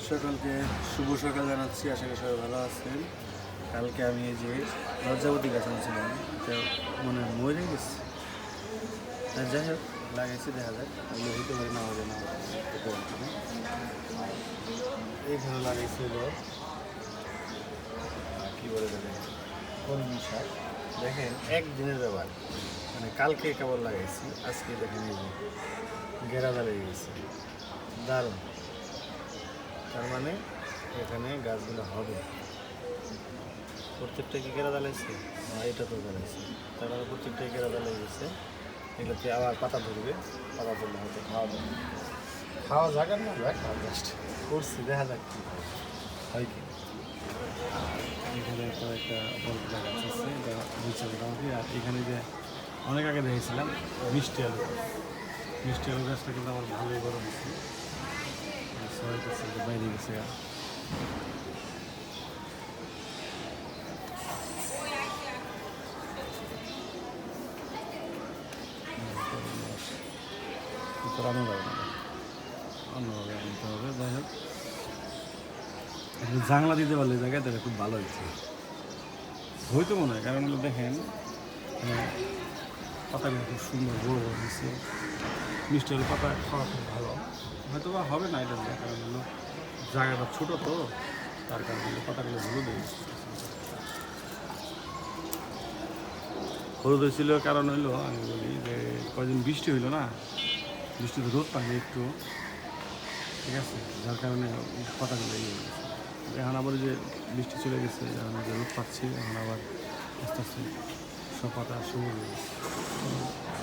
সকলকে শুভ সকাল জানাচ্ছি। আশা করি সবাই ভালো আছেন। কালকে আমি এই যে লজ্জাবতী গাছ আনছিলাম, এটা মনে হয় মরে গেছে। যাই হোক, লাগাইছি, দেখা যাক হইতে পারে, না হবে না। এইখানে লাগাইছিল কী বলে দেখেন কলমি শাক। দেখেন একদিনের ব্যাপার, মানে কালকে কেবল লাগাইছি, আজকে দেখেন এই যে গেরা দাঁড়িয়ে গেছে, দারুণ। তার মানে এখানে গাছগুলো হবে। প্রত্যেকটা কি কেরা দাঁড়াইছে? এটা তো দাঁড়াইছে, তার মানে প্রত্যেকটাই কেরা দাঁড়িয়ে গেছে। এগুলোতে আবার পাতা ধরবে, পাতা ধরলে হয়তো খাওয়া যাক আর না যাক, জাস্ট করছি, দেখা যাক কী হয় কি। এখানে তো একটা বড় গাছ আছে, এটা বুঝছে মোটামুটি। আর এখানে যে অনেক আগে দেখেছিলাম মিষ্টি আলু গাছটা কিন্তু আমার ভালোই বড় হয়েছে। সবাই কাছে বাইরে গেছে। অন্যভাবে আনতে হবে। যাই হোক, জাংলা দিতে পারলে জায়গায় তাহলে খুব ভালো হয়েছে, হয়তো মনে হয়। কারণ দেখেন পাতাগুলো খুব সুন্দর বড় বড় হয়েছে। মিষ্টি হলে পাতা খাওয়া খুব ভালো, হয়তো বা হবে না এটা, কারণ হলো জায়গাটা ছোটো তো, তার কারণে পাতাগুলো হলুদ হয়ে গেছে। হলুদ হয়েছিল কারণ হইলো, আমি বলি যে কয়দিন বৃষ্টি হইলো না, বৃষ্টিতে রোদ পাইনি একটু, ঠিক আছে, যার কারণে পাতাগুলো ইয়ে হয়ে গেছে। এখন আবার যে বৃষ্টি চলে গেছে, এখন যে রোদ পাচ্ছি, এখন আবার আস্তে আস্তে সব পাতা সবুজ হয়ে গেছে।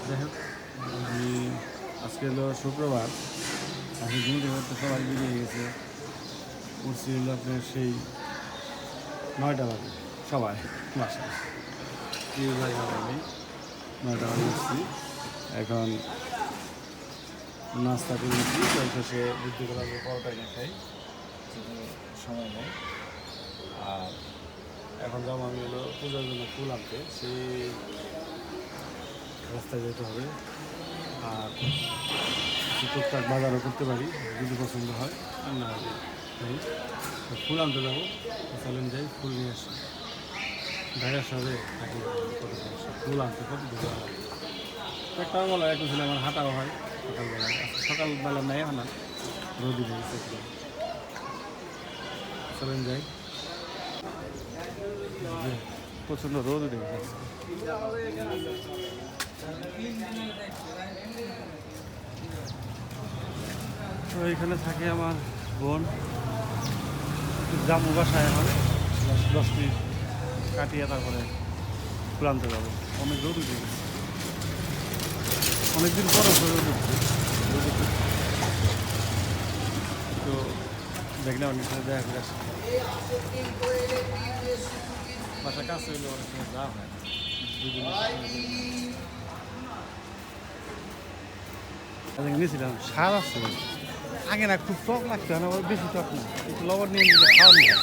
যাই হোক, আজকে হলো শুক্রবার, আজকে ঘুমতে ঘুরতে সবাই বেরিয়ে গেছে। উঠছি হলো আপনার সেই 9টা বাজে, সবাই বাসায় কেউ জায়গা হয়নি। 9টা বাজে উঠছি, এখন নাস্তা করেছি। শেষে বুদ্ধি করলাম যে পরোটা এনে খাই, সময় নেই। আর এখন যাবো আমি হলো পূজার জন্য ফুল আনতে, সেই রাস্তায় যেতে হবে। আর টুকটাক বাজারও করতে পারি যদি পছন্দ হয়, আর না হলে নেই। ফুল আনতে যাবো, চলেন যাই, ফুল নিয়ে আসি। ঢাকার শহরে থাকি, কত ফুল আনতে কত দূরে লাগে। একটা বেলা একটু ছিল, আমার হাঁটাও হয় সকালবেলা। সকালবেলা নেই হানা, রোদি হয়েছে, চলেন যাই। প্রচণ্ড রোদ উঠে গেছে। তো এখানে থাকে আমার বোন, জামু বাসায়। এখন 10 মিনিট কাটিয়ে তারপরে ফুল আনতে যাবো। অনেক রোদ উঠে গেছে, অনেকদিন পর রোদ উঠছে। তো দেখলাম অনেক সময় দেখা করে আসি, বাসা কাছে হইলে অনেক সময় যাওয়া হয় না। নিয়েছিলাম সার আছে আগে, না খুব টক লাগতো, না বেশি টক না, একটু লবণ নিয়ে দিলে খাওয়া নিয়ে।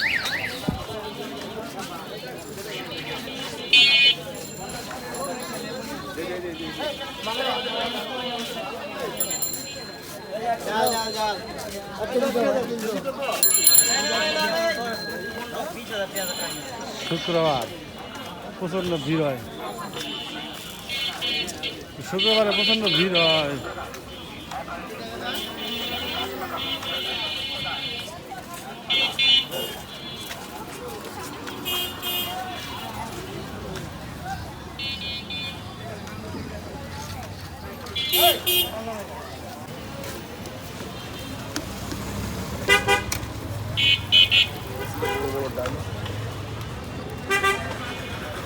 শুক্রবার প্রচণ্ড ভিড় হয়, শুক্রবারে প্রচণ্ড ভিড় হয়।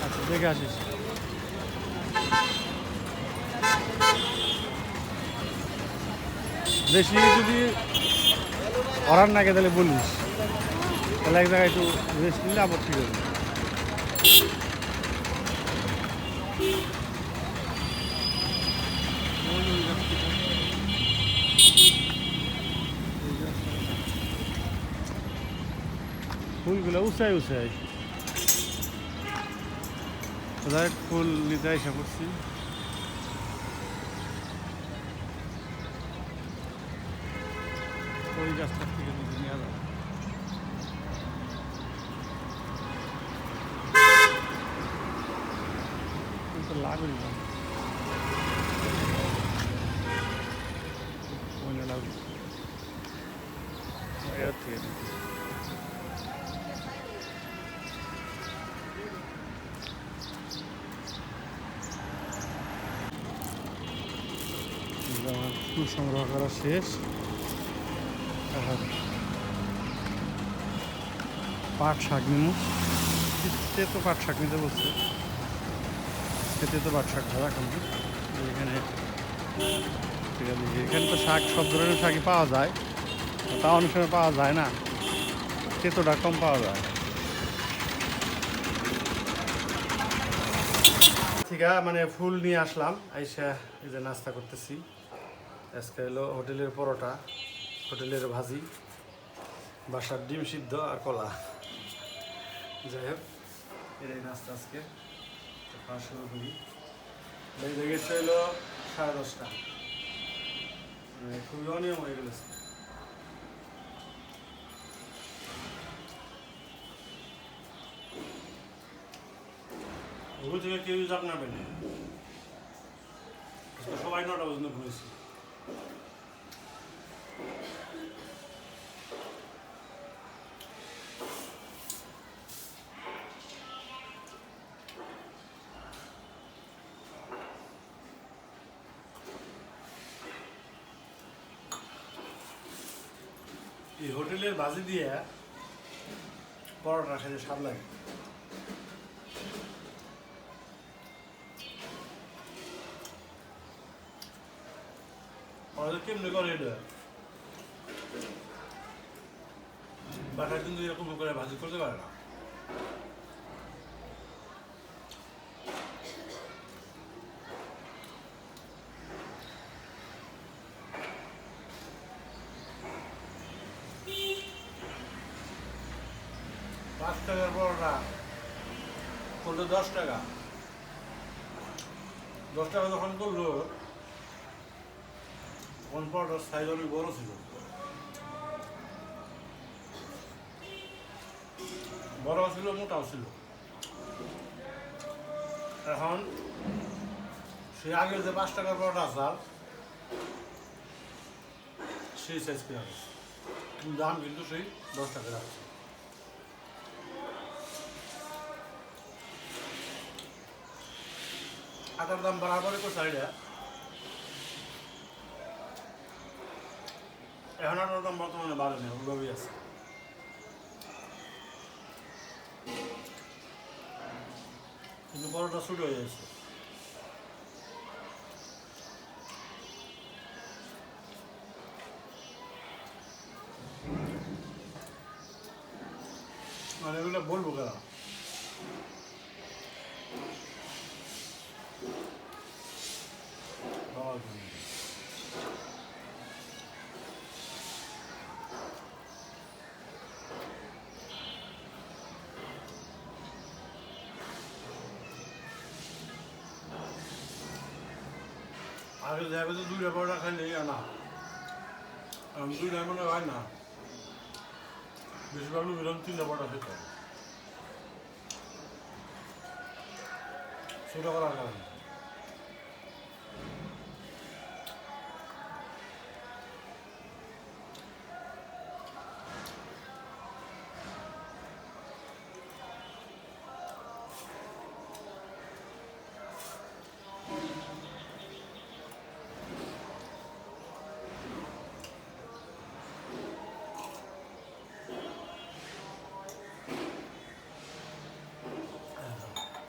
আচ্ছা, দেখে আসিস। বেশি যদি অরান না তাহলে বলিস, তাহলে এক জায়গায় একটু রেস্ট নিলে আবার ঠিক হবে। ফুলগুলো উঁচাই উঁচাই, কোথায় ফুল নিতে এসে করছি। ওই গাছটার থেকে যদি নেওয়া যাবে। আগুন লাগবে ফুল সংগ্রহ করা শেষ। পাট শাক নিমু, তো পাট শাক নিতে বলছে, খেতে তো পাট শাক ধরা খাবো এখানে। ঠিক আছে, এখানে তো শাক সব ধরনের শাকই পাওয়া যায়, তা অনেক সময় পাওয়া যায় না, তেতোটা কম পাওয়া যায়। ঠিক আছে, মানে ফুল নিয়ে আসলাম, আইসা এই যে নাস্তা করতেছি। আজকে হলো হোটেলের পরোটা, হোটেলের ভাজি, বাসার ডিম সিদ্ধ আর কলা। যাই হোক, এটাই নাস্তা আজকে। খাওয়া শুরু করি। বেজে গেছে হলো 10:30, খুবই অনিয়ম হয়ে গেছে। ঘুম থেকে কেউ যাক না পেলে, সবাই 9টা পর্যন্ত ঘুরেছি। এই হোটেলের ভাজি দিয়ে পরোটা খেতে স্বাদ লাগে। কেমনি করে এটা বাসায় কিন্তু এরকম করে ভাজি করতে পারে না। $5 পরোটা করলে 10 টাকা, 10 টাকা যখন করলো তখন পরোটার সাইজ অনেক বড় ছিল, বড় ছিল, মোটাও ছিল। এখন সে আগের যে 5 টাকার পরোটা আসার সেই সাইজ কিনা দাম কিন্তু সেই 10 টাকা রাখছে। আটার দাম বাড়াবাড়ি করছে আইডিয়া, এখন আটার দাম বর্তমানে বাড়েনি, ওইভাবেই আছে। কিন্তু পরোটা ছোট হয়ে যাচ্ছে। মানে এগুলো বলবো কেন, আগে যাবে তো 2টা পরোটা খাইলে না, আমি 2টা মনে হয় না, বেশিরভাগ লোক এরকম 3টা পরোটা খেতে হয় ছোটো করার কারণে।